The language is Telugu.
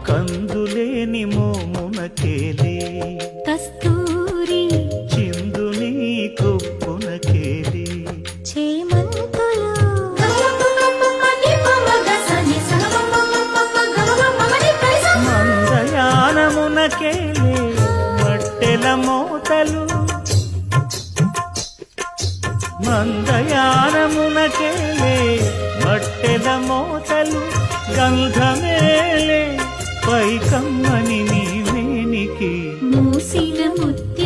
కందులేని మోమునకేలే కస్తూరి చిందుని కొప్పునకేలే చేమంతులు మందయానమునకేలే మట్టెల మోతలు మందయానమునకేలే మట్టెల మోతలు గంధమేలే పైకమ్మని నీ మేనికి మూసిన ముత్య